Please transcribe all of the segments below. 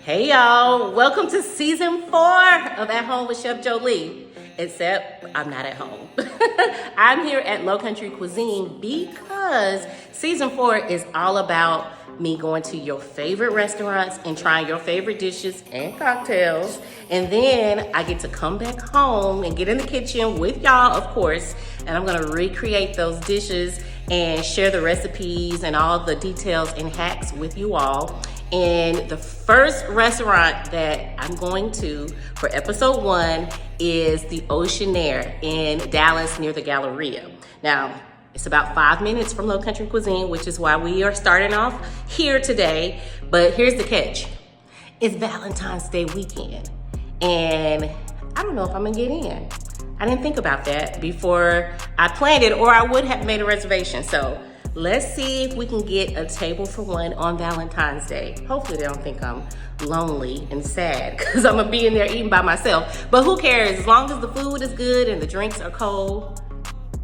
Hey y'all, welcome to season 4 of At Home with Chef Jolie. Except I'm not at home. I'm here at Low Country Cuisine because season 4 is all about me going to your favorite restaurants and trying your favorite dishes and cocktails. And then I get to come back home and get in the kitchen with y'all, of course, and I'm gonna recreate those dishes and share the recipes and all the details and hacks with you all. And the first restaurant that I'm going to for episode 1 is the Oceanaire in Dallas near the Galleria. Now, it's about 5 minutes from Low Country Cuisine, which is why we are starting off here today. But here's the catch. It's Valentine's Day weekend, and I don't know if I'm gonna get in. I didn't think about that before I planned it, or I would have made a reservation. So let's see if we can get a table for one on Valentine's Day. Hopefully they don't think I'm lonely and sad because I'm gonna be in there eating by myself. But who cares? As long as the food is good and the drinks are cold,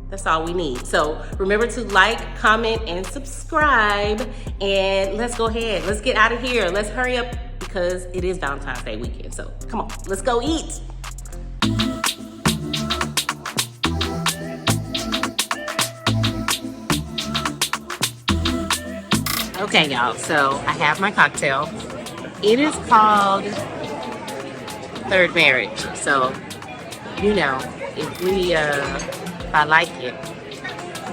that's all we need. So remember to like, comment, and subscribe. And let's go ahead. Let's get out of here. Let's hurry up because it is Valentine's Day weekend. So come on, let's go eat. Okay, y'all, so I have my cocktail. It is called Third Marriage. So, you know, if I like it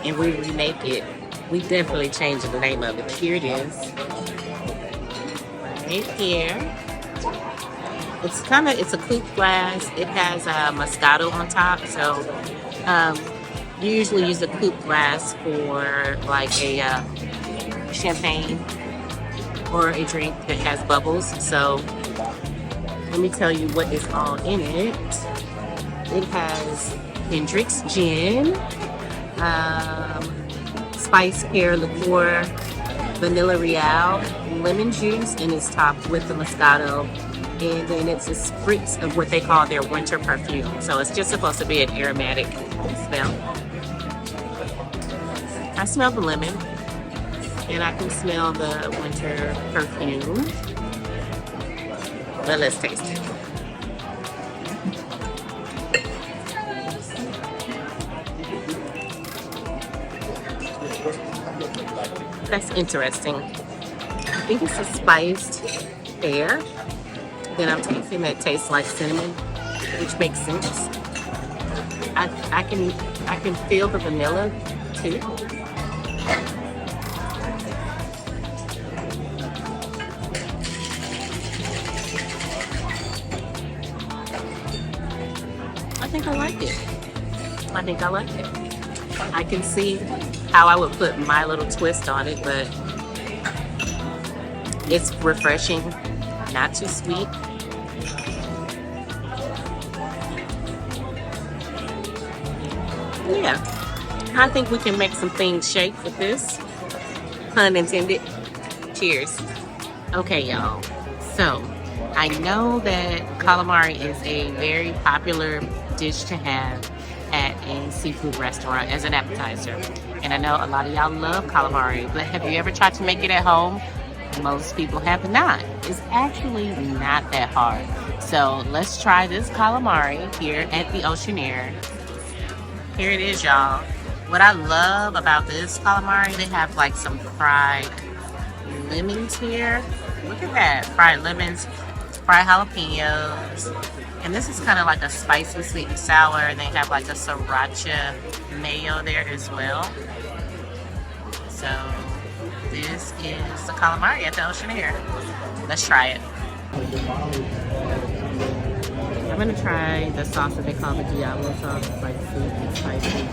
and we remake it, we definitely change the name of it. But here it is. Right here. It's a coupe glass. It has Moscato on top. So, you usually use a coupe glass for like a champagne or a drink that has bubbles. So let me tell you what is all in it. It has Hendrick's gin, spice pear liqueur, vanilla real, lemon juice, and it's topped with the Moscato. And then it's a spritz of what they call their winter perfume. So it's just supposed to be an aromatic smell. I smell the lemon. And I can smell the winter perfume. But let's taste it. That's interesting. I think it's a spiced pear. Then I'm tasting that tastes like cinnamon, which makes sense. I can feel the vanilla too. I think I like it. I can see how I would put my little twist on it, but it's refreshing, not too sweet. Yeah, I think we can make some things shake with this. Pun intended. Cheers. Okay, y'all. So, I know that calamari is a very popular dish to have at a seafood restaurant as an appetizer. And I know a lot of y'all love calamari, but have you ever tried to make it at home? Most people have not. It's actually not that hard. So let's try this calamari here at the Oceanaire. Here it is, y'all. What I love about this calamari, they have like some fried lemons here. Look at that, fried lemons, fried jalapenos. And this is kind of like a spicy sweet and sour, and they have like a sriracha mayo there as well. So this is the calamari at the Oceanaire. Let's try it. I'm gonna try the sauce that they call the Diablo sauce. It's like sweet and spicy.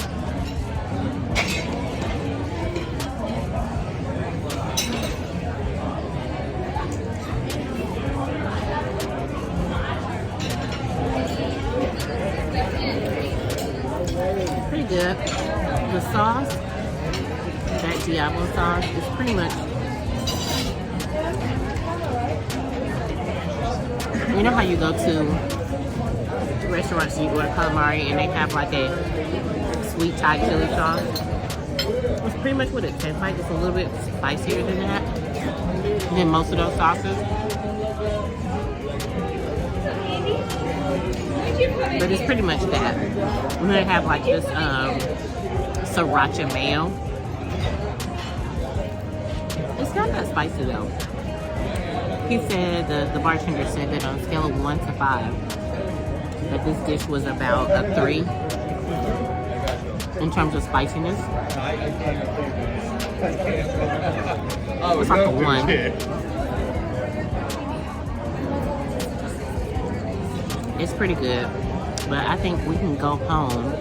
Pretty good. The sauce, that Diablo sauce, is pretty much, you know how you go to restaurants and you order calamari and they have like a sweet Thai chili sauce? It's pretty much what it tastes like. It's a little bit spicier than that, than most of those sauces. But it's pretty much that. We're gonna have like this sriracha mayo. It's not that spicy though. He said, the bartender said that on a scale of 1 to 5, that this dish was about a 3 in terms of spiciness. It's like a 1. It's pretty good, but I think we can go home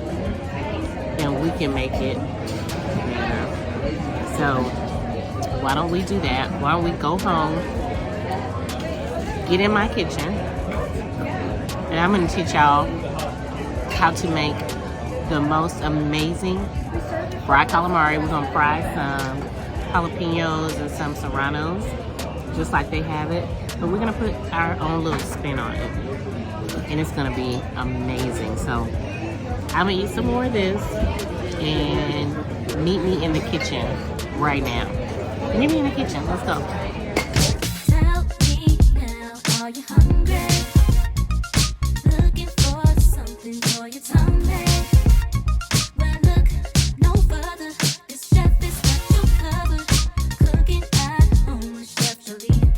and we can make it better. So why don't we do that? Why don't we go home, get in my kitchen, and I'm gonna teach y'all how to make the most amazing fried calamari. We're gonna fry some jalapenos and some serranos, just like they have it. But we're gonna put our own little spin on it. And it's gonna be amazing. So I'm gonna eat some more of this and meet me in the kitchen right now. Meet me in the kitchen, let's go. Tell me now, are you hungry? Looking for something for your tummy? Well, look no further. This chef is got you covered. Cooking at home with Chef Jolie.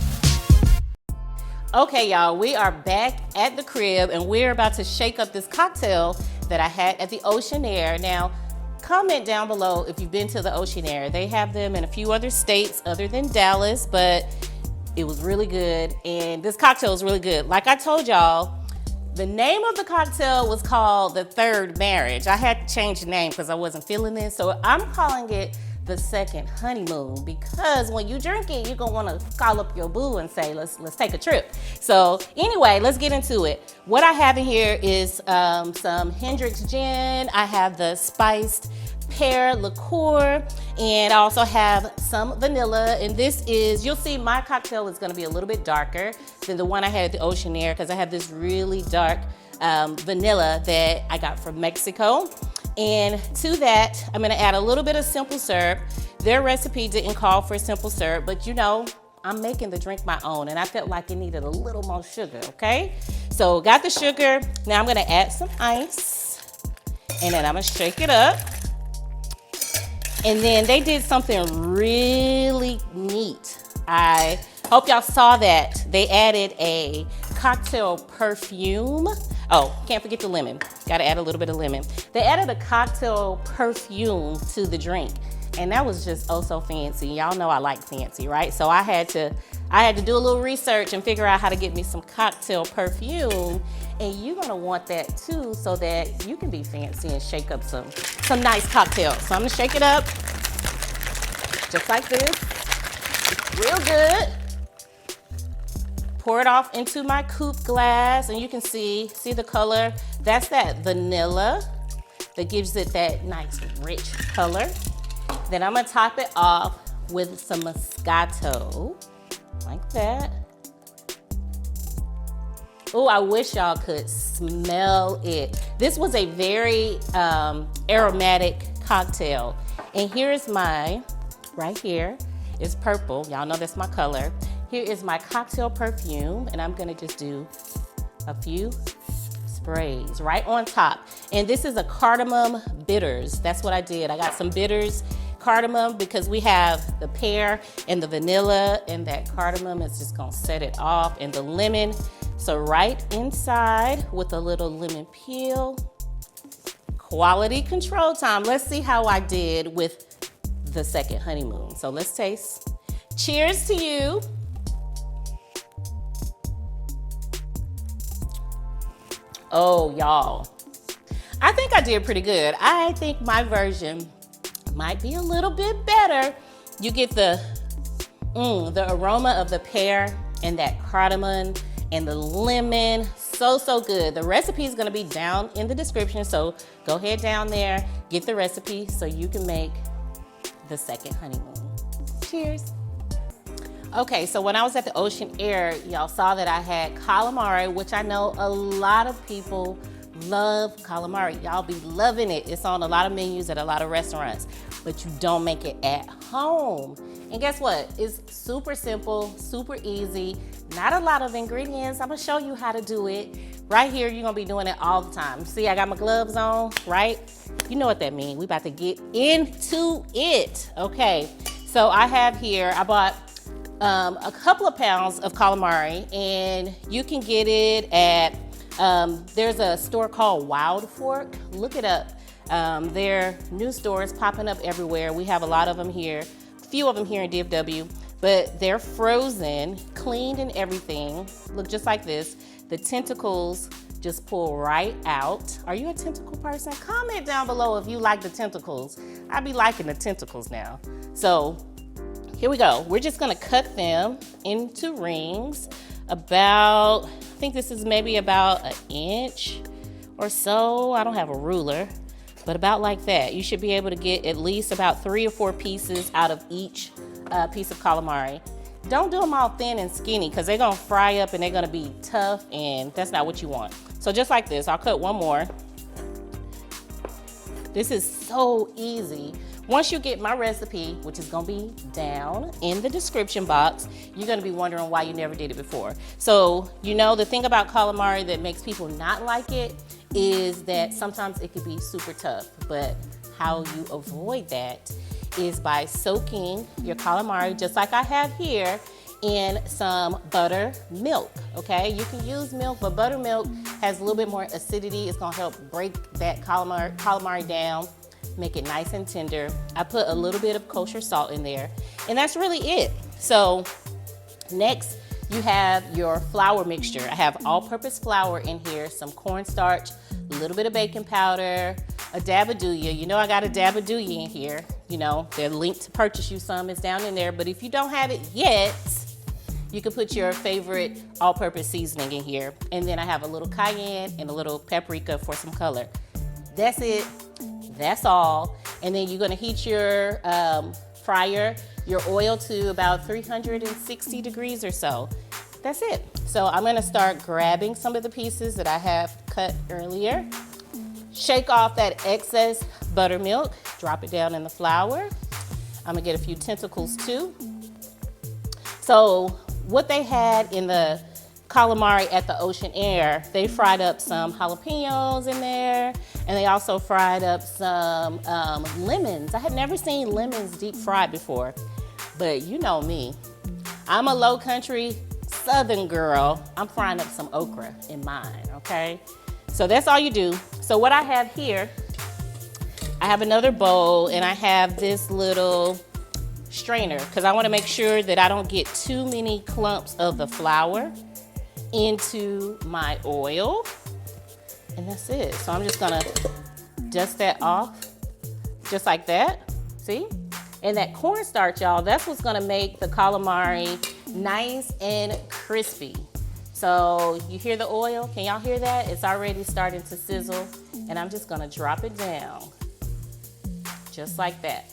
Okay, y'all, we are back at the crib and we're about to shake up this cocktail that I had at the Ocean Air. Now, comment down below if you've been to the Ocean Air. They have them in a few other states other than Dallas, but it was really good. And this cocktail is really good. Like I told y'all, the name of the cocktail was called The Third Marriage. I had to change the name because I wasn't feeling this. So I'm calling it The Second Honeymoon, because when you drink it, you're gonna wanna call up your boo and say, let's take a trip. So anyway, let's get into it. What I have in here is some Hendrick's gin. I have the spiced pear liqueur, and I also have some vanilla. And this is, you'll see my cocktail is gonna be a little bit darker than the one I had at the Ocean Air, because I have this really dark vanilla that I got from Mexico. And to that, I'm gonna add a little bit of simple syrup. Their recipe didn't call for simple syrup, but you know, I'm making the drink my own, and I felt like it needed a little more sugar, okay? So got the sugar. Now I'm gonna add some ice, and then I'm gonna shake it up. And then they did something really neat. I hope y'all saw that. They added a cocktail perfume. Oh, can't forget the lemon. Gotta add a little bit of lemon. They added a cocktail perfume to the drink, and that was just oh so fancy. Y'all know I like fancy, right? So I had to do a little research and figure out how to get me some cocktail perfume, and you're gonna want that too, so that you can be fancy and shake up some nice cocktails. So I'm gonna shake it up just like this, real good. Pour it off into my coupe glass, and you can see the color. That's that vanilla that gives it that nice rich color. Then I'm gonna top it off with some Moscato, like that. Oh, I wish y'all could smell it. This was a very aromatic cocktail. And here's my, right here, is purple. Y'all know that's my color. Here is my cocktail perfume, and I'm gonna just do a few sprays right on top. And this is a cardamom bitters. That's what I did. I got some bitters, cardamom, because we have the pear and the vanilla, and that cardamom is just gonna set it off, and the lemon. So right inside with a little lemon peel. Quality control time. Let's see how I did with the second honeymoon. So let's taste. Cheers to you. Oh, y'all, I think I did pretty good. I think my version might be a little bit better. You get the aroma of the pear and that cardamom and the lemon. So good. The recipe is gonna be down in the description, so go ahead down there, get the recipe so you can make the second honeymoon. Cheers. Okay, so when I was at the Ocean Air, y'all saw that I had calamari, which I know a lot of people love calamari. Y'all be loving it. It's on a lot of menus at a lot of restaurants, but you don't make it at home. And guess what? It's super simple, super easy, not a lot of ingredients. I'm gonna show you how to do it, Right here, you're gonna be doing it all the time. See, I got my gloves on, right? You know what that means. We about to get into it. Okay, so I have here, I bought a couple of pounds of calamari, and you can get it at, there's a store called Wild Fork. Look it up. There are new stores popping up everywhere. We have a lot of them here, a few of them here in DFW, but they're frozen, cleaned and everything. Look just like this. The tentacles just pull right out. Are you a tentacle person? Comment down below if you like the tentacles. I be liking the tentacles now. So here we go. We're just gonna cut them into rings about, I think this is maybe about an inch or so. I don't have a ruler, but about like that. You should be able to get at least about 3 or 4 pieces out of each piece of calamari. Don't do them all thin and skinny because they're gonna fry up and they're gonna be tough, and that's not what you want. So just like this, I'll cut one more. This is so easy. Once you get my recipe, which is gonna be down in the description box, you're gonna be wondering why you never did it before. So, you know, the thing about calamari that makes people not like it is that sometimes it could be super tough, but how you avoid that is by soaking your calamari, just like I have here, in some buttermilk, okay? You can use milk, but buttermilk has a little bit more acidity. It's gonna help break that calamari down, make it nice and tender. I put a little bit of kosher salt in there, and that's really it. So next, you have your flour mixture. I have all-purpose flour in here, some cornstarch, a little bit of baking powder, a dab of douille. You know I got a dab of douille in here. You know, the link to purchase you some is down in there, but if you don't have it yet, you can put your favorite all-purpose seasoning in here. And then I have a little cayenne and a little paprika for some color. That's it, that's all. And then you're gonna heat your fryer, your oil to about 360 degrees or so. That's it. So I'm gonna start grabbing some of the pieces that I have cut earlier. Shake off that excess buttermilk, drop it down in the flour. I'm gonna get a few tentacles too. So what they had in the calamari at the Ocean Air, they fried up some jalapenos in there, and they also fried up some lemons. I had never seen lemons deep fried before, but you know me. I'm a low country southern girl. I'm frying up some okra in mine, okay? So that's all you do. So what I have here, I have another bowl, and I have this little strainer because I want to make sure that I don't get too many clumps of the flour into my oil, and that's it. So I'm just gonna dust that off just like that. See? And that cornstarch, y'all, that's what's gonna make the calamari nice and crispy. So you hear the oil? Can y'all hear that? It's already starting to sizzle, and I'm just gonna drop it down just like that.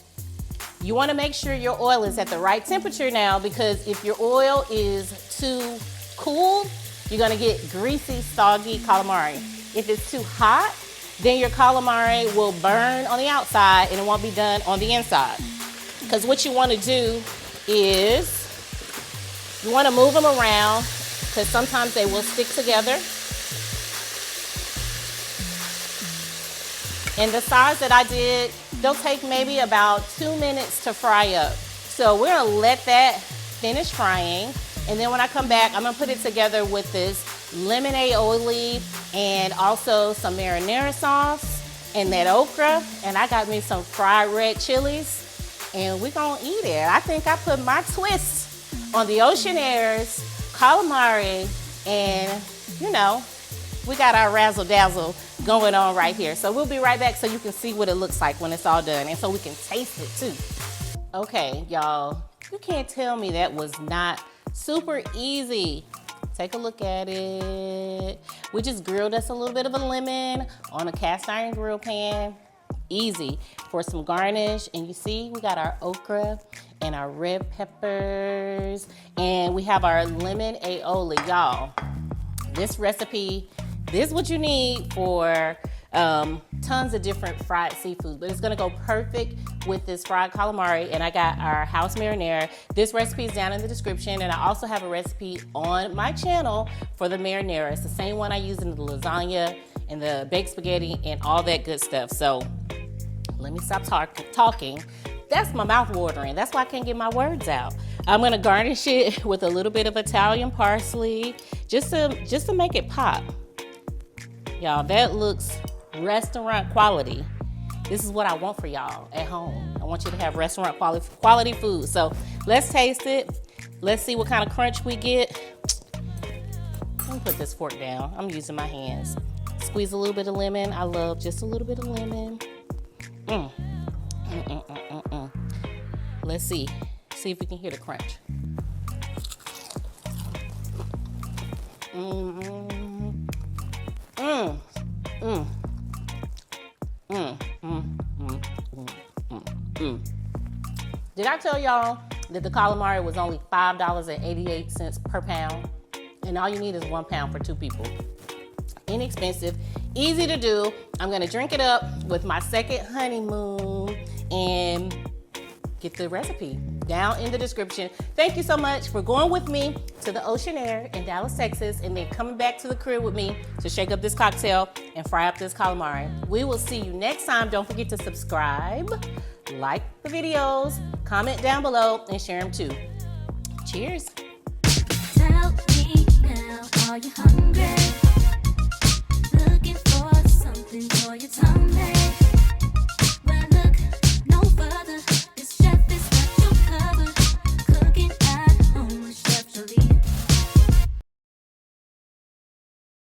You wanna make sure your oil is at the right temperature now, because if your oil is too cool, you're gonna get greasy, soggy calamari. If it's too hot, then your calamari will burn on the outside and it won't be done on the inside. Because what you wanna do is, you wanna move them around, because sometimes they will stick together. And the size that I did, they'll take maybe about 2 minutes to fry up. So we're gonna let that finish frying. And then when I come back, I'm gonna put it together with this lemon aioli and also some marinara sauce and that okra. And I got me some fried red chilies, and we're gonna eat it. I think I put my twist on the Ocean Air's calamari, and you know, we got our razzle dazzle going on right here. So we'll be right back so you can see what it looks like when it's all done, and so we can taste it too. Okay, y'all, you can't tell me that was not super easy. Take a look at it. We just grilled us a little bit of a lemon on a cast iron grill pan. Easy for some garnish. And you see, we got our okra and our red peppers, and we have our lemon aioli. Y'all, this recipe, this is what you need for tons of different fried seafood, but it's gonna go perfect with this fried calamari. And I got our house marinara. This recipe is down in the description, and I also have a recipe on my channel for the marinara. It's the same one I use in the lasagna and the baked spaghetti and all that good stuff. So let me stop talking. That's my mouth watering. That's why I can't get my words out. I'm gonna garnish it with a little bit of Italian parsley, just to make it pop. Y'all, that looks restaurant quality. This is what I want for y'all at home. I want you to have restaurant quality food. So let's taste it. Let's see what kind of crunch we get. Let me put this fork down. I'm using my hands. Squeeze a little bit of lemon. I love just a little bit of lemon. Let's see if we can hear the crunch. Did I tell y'all that the calamari was only $5.88 per pound? And all you need is 1 pound for 2 people. Inexpensive, easy to do. I'm gonna drink it up with my second honeymoon and get the recipe down in the description. Thank you so much for going with me to the Ocean Air in Dallas, Texas, and then coming back to the crib with me to shake up this cocktail and fry up this calamari. We will see you next time. Don't forget to subscribe, like the videos, comment down below, and share them too. Cheers. Tell me now, are you hungry? Looking for something for your tummy?